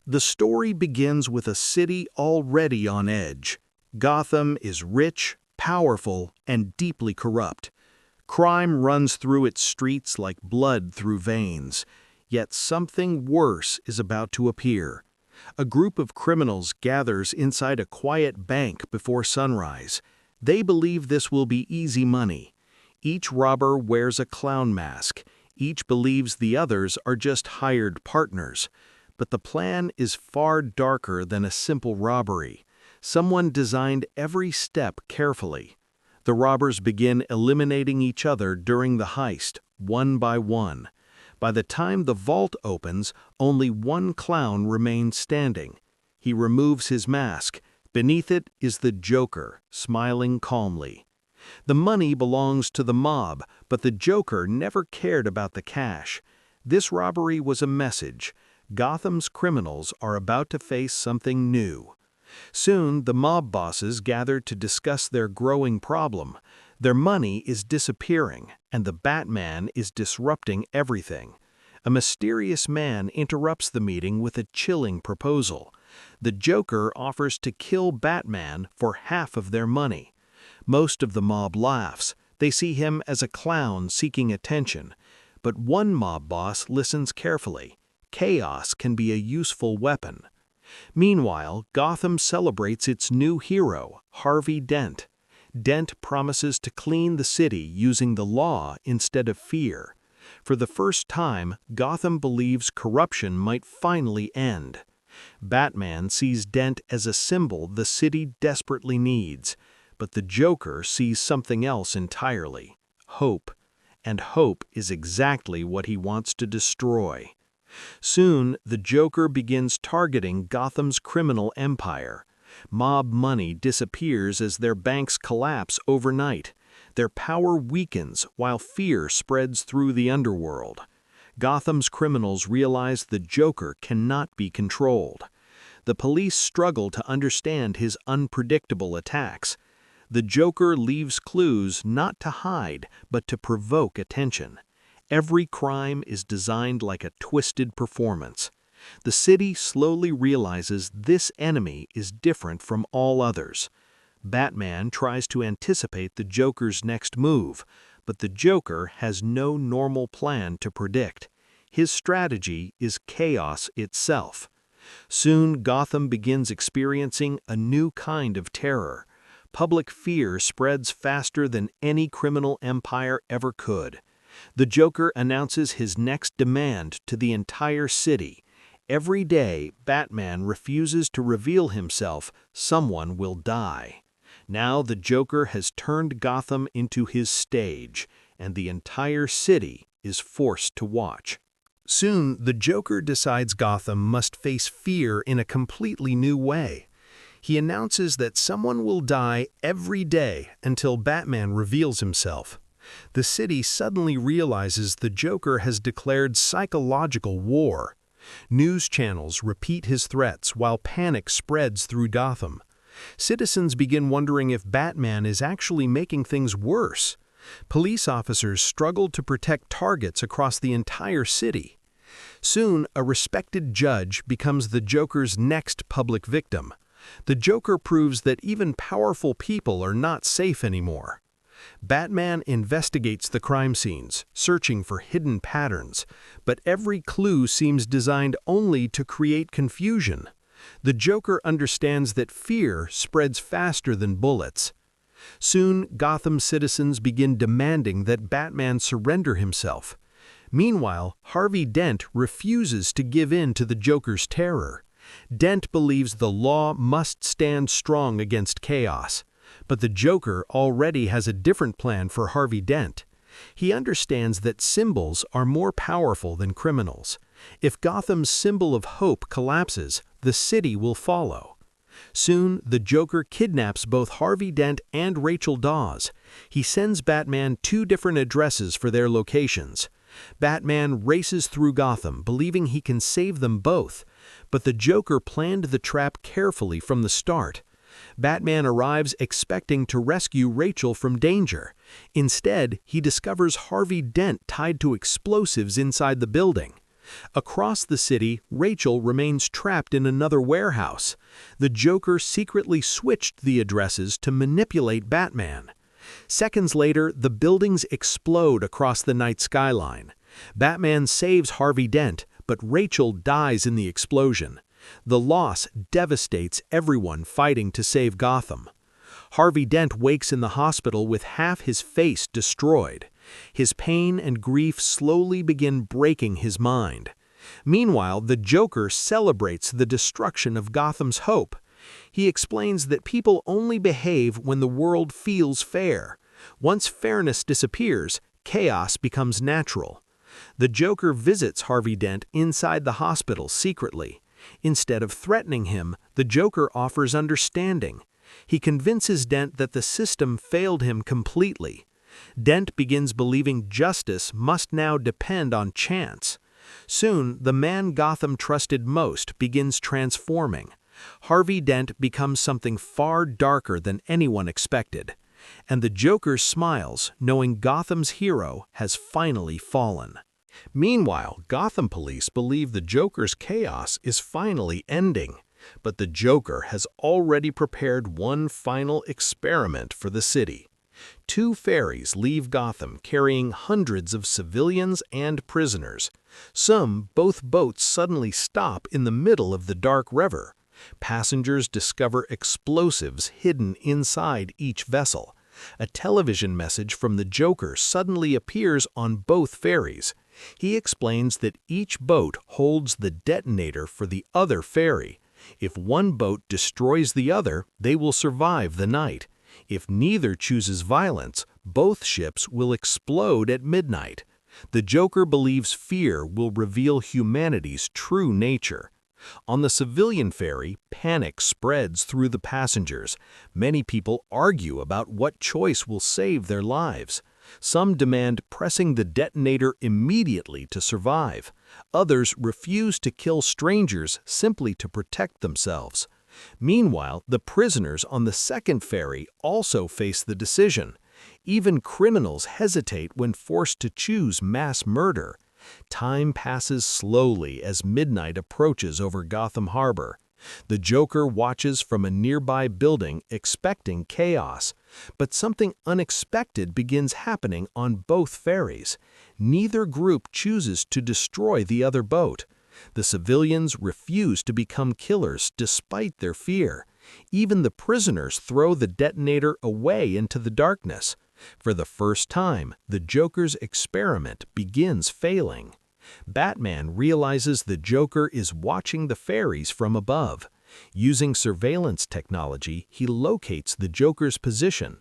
The story begins with a city already on edge. Gotham is rich, powerful, and deeply corrupt. Crime runs through its streets like blood through veins. Yet something worse is about to appear. A group of criminals gathers inside a quiet bank before sunrise. They believe this will be easy money. Each robber wears a clown mask. Each believes the others are just hired partners. But the plan is far darker than a simple robbery. Someone designed every step carefully. The robbers begin eliminating each other during the heist, one by one. By the time the vault opens, only one clown remains standing. He removes his mask. Beneath it is the Joker, smiling calmly. The money belongs to the mob, but the Joker never cared about the cash. This robbery was a message. Gotham's criminals are about to face something new. Soon, the mob bosses gather to discuss their growing problem. Their money is disappearing, and the Batman is disrupting everything. A mysterious man interrupts the meeting with a chilling proposal. The Joker offers to kill Batman for half of their money. Most of the mob laughs. They see him as a clown seeking attention. But one mob boss listens carefully. Chaos can be a useful weapon. Meanwhile, Gotham celebrates its new hero, Harvey Dent. Dent promises to clean the city using the law instead of fear. For the first time, Gotham believes corruption might finally end. Batman sees Dent as a symbol the city desperately needs, but the Joker sees something else entirely: hope. And hope is exactly what he wants to destroy. Soon, the Joker begins targeting Gotham's criminal empire. Mob money disappears as their banks collapse overnight. Their power weakens while fear spreads through the underworld. Gotham's criminals realize the Joker cannot be controlled. The police struggle to understand his unpredictable attacks. The Joker leaves clues not to hide, but to provoke attention. Every crime is designed like a twisted performance. The city slowly realizes this enemy is different from all others. Batman tries to anticipate the Joker's next move, but the Joker has no normal plan to predict. His strategy is chaos itself. Soon, Gotham begins experiencing a new kind of terror. Public fear spreads faster than any criminal empire ever could. The Joker announces his next demand to the entire city. Every day Batman refuses to reveal himself, someone will die. Now the Joker has turned Gotham into his stage, and the entire city is forced to watch. Soon, the Joker decides Gotham must face fear in a completely new way. He announces that someone will die every day until Batman reveals himself. The city suddenly realizes the Joker has declared psychological war. News channels repeat his threats while panic spreads through Gotham. Citizens begin wondering if Batman is actually making things worse. Police officers struggle to protect targets across the entire city. Soon, a respected judge becomes the Joker's next public victim. The Joker proves that even powerful people are not safe anymore. Batman investigates the crime scenes, searching for hidden patterns, but every clue seems designed only to create confusion. The Joker understands that fear spreads faster than bullets. Soon, Gotham citizens begin demanding that Batman surrender himself. Meanwhile, Harvey Dent refuses to give in to the Joker's terror. Dent believes the law must stand strong against chaos. But the Joker already has a different plan for Harvey Dent. He understands that symbols are more powerful than criminals. If Gotham's symbol of hope collapses, the city will follow. Soon, the Joker kidnaps both Harvey Dent and Rachel Dawes. He sends Batman 2 different addresses for their locations. Batman races through Gotham, believing he can save them both. But the Joker planned the trap carefully from the start. Batman arrives expecting to rescue Rachel from danger. Instead, he discovers Harvey Dent tied to explosives inside the building. Across the city, Rachel remains trapped in another warehouse. The Joker secretly switched the addresses to manipulate Batman. Seconds later, the buildings explode across the night skyline. Batman saves Harvey Dent, but Rachel dies in the explosion. The loss devastates everyone fighting to save Gotham. Harvey Dent wakes in the hospital with half his face destroyed. His pain and grief slowly begin breaking his mind. Meanwhile, the Joker celebrates the destruction of Gotham's hope. He explains that people only behave when the world feels fair. Once fairness disappears, chaos becomes natural. The Joker visits Harvey Dent inside the hospital secretly. Instead of threatening him, the Joker offers understanding. He convinces Dent that the system failed him completely. Dent begins believing justice must now depend on chance. Soon, the man Gotham trusted most begins transforming. Harvey Dent becomes something far darker than anyone expected. And the Joker smiles, knowing Gotham's hero has finally fallen. Meanwhile, Gotham police believe the Joker's chaos is finally ending. But the Joker has already prepared one final experiment for the city. Two ferries leave Gotham carrying hundreds of civilians and prisoners. Both boats suddenly stop in the middle of the dark river. Passengers discover explosives hidden inside each vessel. A television message from the Joker suddenly appears on both ferries. He explains that each boat holds the detonator for the other ferry. If one boat destroys the other, they will survive the night. If neither chooses violence, both ships will explode at midnight. The Joker believes fear will reveal humanity's true nature. On the civilian ferry, panic spreads through the passengers. Many people argue about what choice will save their lives. Some demand pressing the detonator immediately to survive. Others refuse to kill strangers simply to protect themselves. Meanwhile, the prisoners on the second ferry also face the decision. Even criminals hesitate when forced to choose mass murder. Time passes slowly as midnight approaches over Gotham Harbor. The Joker watches from a nearby building, expecting chaos. But something unexpected begins happening on both ferries. Neither group chooses to destroy the other boat. The civilians refuse to become killers despite their fear. Even the prisoners throw the detonator away into the darkness. For the first time, the Joker's experiment begins failing. Batman realizes the Joker is watching the ferries from above. Using surveillance technology, he locates the Joker's position.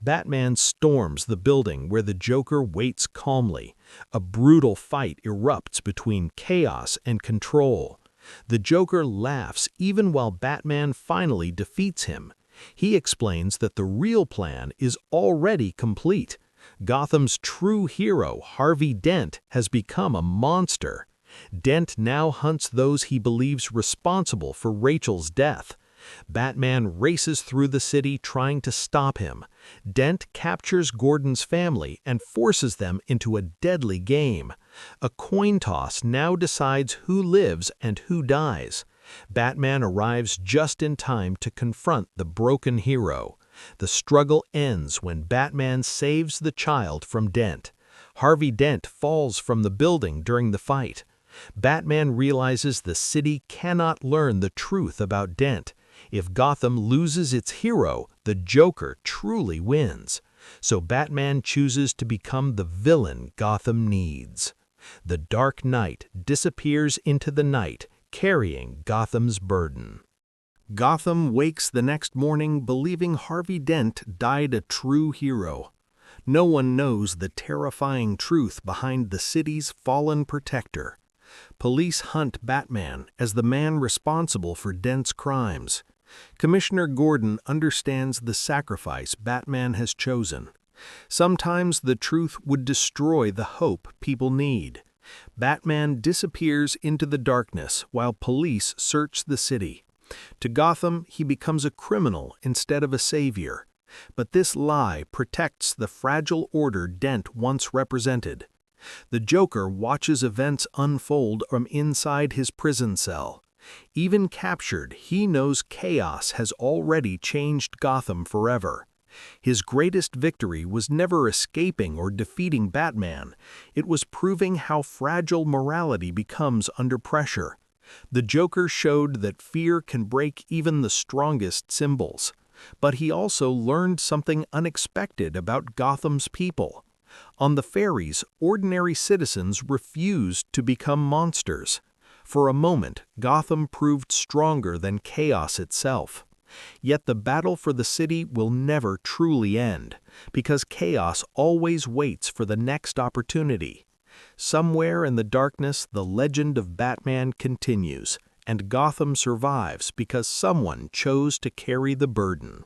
Batman storms the building where the Joker waits calmly. A brutal fight erupts between chaos and control. The Joker laughs even while Batman finally defeats him. He explains that the real plan is already complete. Gotham's true hero, Harvey Dent, has become a monster. Dent now hunts those he believes responsible for Rachel's death. Batman races through the city trying to stop him. Dent captures Gordon's family and forces them into a deadly game. A coin toss now decides who lives and who dies. Batman arrives just in time to confront the broken hero. The struggle ends when Batman saves the child from Dent. Harvey Dent falls from the building during the fight. Batman realizes the city cannot learn the truth about Dent. If Gotham loses its hero, the Joker truly wins. So Batman chooses to become the villain Gotham needs. The Dark Knight disappears into the night, carrying Gotham's burden. Gotham wakes the next morning believing Harvey Dent died a true hero. No one knows the terrifying truth behind the city's fallen protector. Police hunt Batman as the man responsible for Dent's crimes. Commissioner Gordon understands the sacrifice Batman has chosen. Sometimes the truth would destroy the hope people need. Batman disappears into the darkness while police search the city. To Gotham, he becomes a criminal instead of a savior. But this lie protects the fragile order Dent once represented. The Joker watches events unfold from inside his prison cell. Even captured, he knows chaos has already changed Gotham forever. His greatest victory was never escaping or defeating Batman. It was proving how fragile morality becomes under pressure. The Joker showed that fear can break even the strongest symbols. But he also learned something unexpected about Gotham's people. On the ferries, ordinary citizens refused to become monsters. For a moment, Gotham proved stronger than chaos itself. Yet the battle for the city will never truly end, because chaos always waits for the next opportunity. Somewhere in the darkness, the legend of Batman continues, and Gotham survives because someone chose to carry the burden.